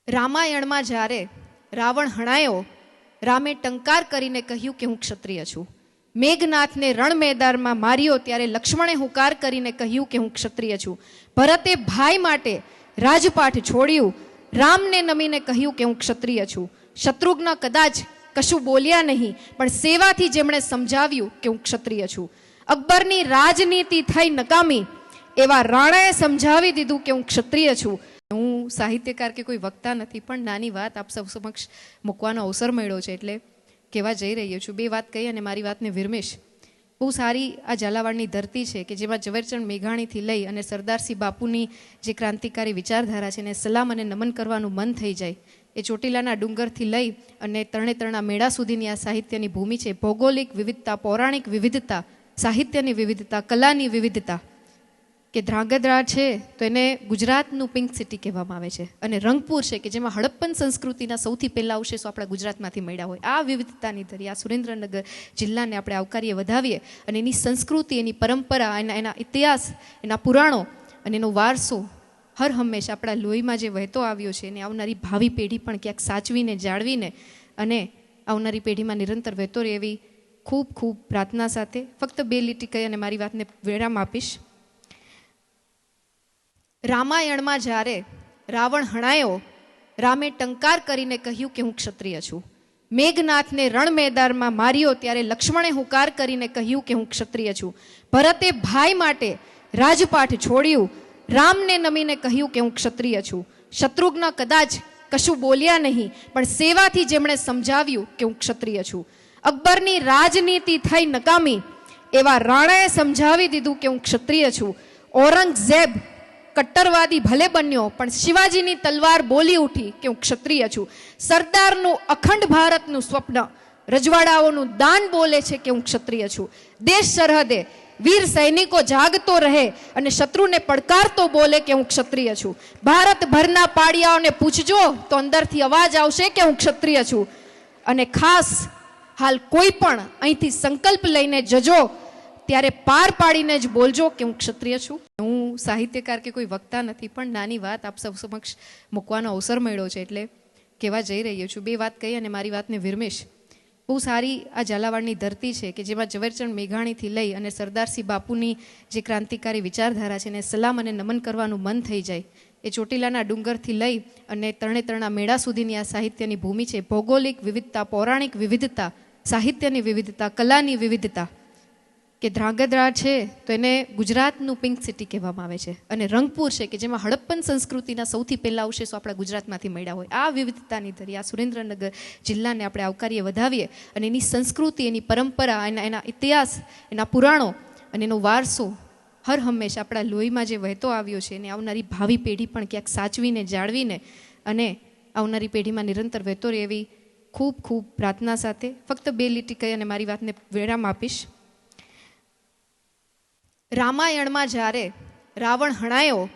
રામાયણમાં જ્યારે રાવણ હણાયો, રામે ટંકાર કરીને કહ્યું કે હું ક્ષત્રિય છું. મેઘનાથને રણ મેદાનમાં માર્યો ત્યારે લક્ષ્મણે હુંકાર કરીને કહ્યું કે હું ક્ષત્રિય છું. ભરતે ભાઈ માટે રાજપાઠ છોડ્યું, રામને નમીને કહ્યું કે હું ક્ષત્રિય છું. શત્રુઘ્ન કદાચ કશું બોલ્યા નહીં, પણ સેવાથી જેમણે સમજાવ્યું કે હું ક્ષત્રિય છું. અકબરની રાજનીતિ થઈ નકામી, એવા રાણાએ સમજાવી દીધું કે હું ક્ષત્રિય છું. હું સાહિત્યકાર કે કોઈ વક્તા નથી, પણ નાની વાત આપ સૌ સમક્ષ મૂકવાનો અવસર મળ્યો છે એટલે કહેવા જઈ રહ્યો છું. બે વાત કહી અને મારી વાતને વિરમીશ. બહુ સારી આ ઝાલાવાડની ધરતી છે કે જેમાં ઝવેરચંદ મેઘાણીથી લઈ અને સરદારસિંહ બાપુની જે ક્રાંતિકારી વિચારધારા છે એને સલામ અને નમન કરવાનું મન થઈ જાય. એ ચોટીલાના ડુંગરથી લઈ અને તરણેતરના મેળા સુધીની આ સાહિત્યની ભૂમિ છે. ભૌગોલિક વિવિધતા, પૌરાણિક વિવિધતા, સાહિત્યની વિવિધતા, કલાની વિવિધતા, કે ધ્રાંગધ્રા છે તો એને ગુજરાતનું પિંક સિટી કહેવામાં આવે છે, અને રંગપુર છે કે જેમાં હડપ્પન સંસ્કૃતિના સૌથી પહેલા અવશેષો આપણા ગુજરાતમાંથી મળ્યા હોય. આ વિવિધતાની ધરી આ સુરેન્દ્રનગર જિલ્લાને આપણે આવકારીએ, વધાવીએ અને એની સંસ્કૃતિ, એની પરંપરા, એના ઇતિહાસ, એના પુરાણો અને એનો વારસો હર હંમેશા આપણા લોહીમાં જે વહેતો આવ્યો છે એને આવનારી ભાવિ પેઢી પણ ક્યાંક સાચવીને, જાળવીને અને આવનારી પેઢીમાં નિરંતર વહેતો રહે એવી ખૂબ ખૂબ પ્રાર્થના સાથે ફક્ત બે લીટી કહી અને મારી વાતને વિરામ આપીશ. રામાયણમાં જ્યારે રાવણ હણાયો, રામે ટંકાર કરીને કહ્યું કે હું ક્ષત્રિય છું. મેઘનાથને રણ મેદાનમાં માર્યો ત્યારે લક્ષ્મણે હુંકાર કરીને કહ્યું કે હું ક્ષત્રિય છું. ભરતે ભાઈ માટે રાજપાઠ છોડ્યું, રામને નમીને કહ્યું કે હું ક્ષત્રિય છું. શત્રુઘ્ન કદાચ કશું બોલ્યા નહીં, પણ સેવાથી જેમણે સમજાવ્યું કે હું ક્ષત્રિય છું. અકબરની રાજનીતિ થઈ નકામી, એવા રાણાએ સમજાવી દીધું કે હું ક્ષત્રિય છું. ઔરંગઝેબ કટ્ટરવાદી ભલે બન્યો, પણ શિવાજીની તલવાર બોલી ઉઠી કે હું ક્ષત્રિય છું. સરદારનું અખંડ ભારતનું સ્વપ્ન, રજવાડાઓનું દાન બોલે છે કે હું ક્ષત્રિય છું. દેશ સરહદે વીર સૈનિકો જાગતો રહે અને શત્રુને પડકારતો બોલે કે હું ક્ષત્રિય છું. ભારતભરના પાડિયાઓને પૂછજો તો અંદરથી અવાજ આવશે કે હું ક્ષત્રિય છું. અને ખાસ હાલ કોઈ પણ અહીંથી સંકલ્પ લઈને જજો ત્યારે પાર પાડીને જ બોલજો કે હું ક્ષત્રિય છું. હું સાહિત્યકાર કે કોઈ વક્તા નથી, પણ નાની વાત આપ સૌ સમક્ષ મૂકવાનો અવસર મળ્યો છે એટલે કહેવા જઈ રહ્યો છું. બે વાત કહી અને મારી વાતને વિરમીશ. બહુ સારી આ ઝાલાવાડની ધરતી છે કે જેમાં ઝવેરચંદ મેઘાણીથી લઈ અને સરદારસિંહ બાપુની જે ક્રાંતિકારી વિચારધારા છે એને સલામ અને નમન કરવાનું મન થઈ જાય. એ ચોટીલાના ડુંગરથી લઈ અને તરણેતરના મેળા સુધીની આ સાહિત્યની ભૂમિ છે. ભૌગોલિક વિવિધતા, પૌરાણિક વિવિધતા, સાહિત્યની વિવિધતા, કલાની વિવિધતા, કે ધ્રાંગધ્રા છે તો એને ગુજરાતનું પિંક સિટી કહેવામાં આવે છે, અને રંગપુર છે કે જેમાં હડપ્પન સંસ્કૃતિના સૌથી પહેલા અવશેષો આપણા ગુજરાતમાંથી મળ્યા હોય. આ વિવિધતાની ધરી આ સુરેન્દ્રનગર જિલ્લાને આપણે આવકારીએ, વધાવીએ અને એની સંસ્કૃતિ, એની પરંપરા, એના ઇતિહાસ, એના પુરાણો અને એનો વારસો હર હંમેશા આપણા લોહીમાં જે વહેતો આવ્યો છે એને આવનારી ભાવિ પેઢી પણ ક્યાંક સાચવીને, જાળવીને અને આવનારી પેઢીમાં નિરંતર વહેતો રહે એવી ખૂબ ખૂબ પ્રાર્થના સાથે ફક્ત બે લીટી કહી અને મારી વાતને વિરામ આપીશ. રામાયણમાં જ્યારે રાવણ હણાયો,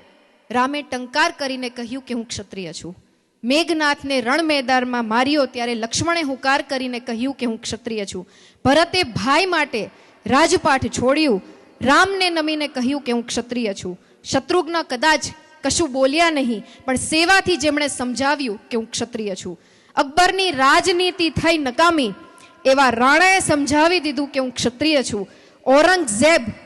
રામે ટંકાર કરીને કહ્યું કે હું ક્ષત્રિય છું. મેઘનાથને રણ મેદાનમાં માર્યો ત્યારે લક્ષ્મણે હુંકાર કરીને કહ્યું કે હું ક્ષત્રિય છું. ભરતે ભાઈ માટે રાજપાઠ છોડ્યું, રામને નમીને કહ્યું કે હું ક્ષત્રિય છું. શત્રુઘ્ન કદાચ કશું બોલ્યા નહીં, પણ સેવાથી જેમણે સમજાવ્યું કે હું ક્ષત્રિય છું. અકબરની રાજનીતિ થઈ નકામી, એવા રાણાએ સમજાવી દીધું કે હું ક્ષત્રિય છું. ઔરંગઝેબ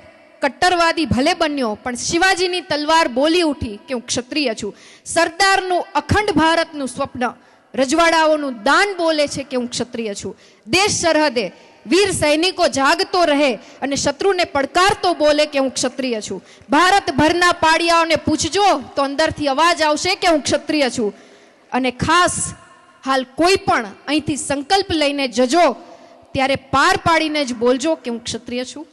કટ્ટરવાદી ભલે બન્યો, પણ શિવાજીની તલવાર બોલી ઉઠી કે હું ક્ષત્રિય છું. સરદારનું અખંડ ભારતનું સ્વપ્ન, રજવાડાઓનું દાન બોલે છે કે હું ક્ષત્રિય છું. દેશ સરહદે વીર સૈનિકો જાગતો રહે અને શત્રુને પડકારતો બોલે કે હું ક્ષત્રિય છું. ભારતભરના પાડિયાઓને પૂછજો તો અંદરથી અવાજ આવશે કે હું ક્ષત્રિય છું. અને ખાસ હાલ કોઈ પણ અહીંથી સંકલ્પ લઈને જજો ત્યારે પાર પાડીને જ બોલજો કે હું ક્ષત્રિય છું.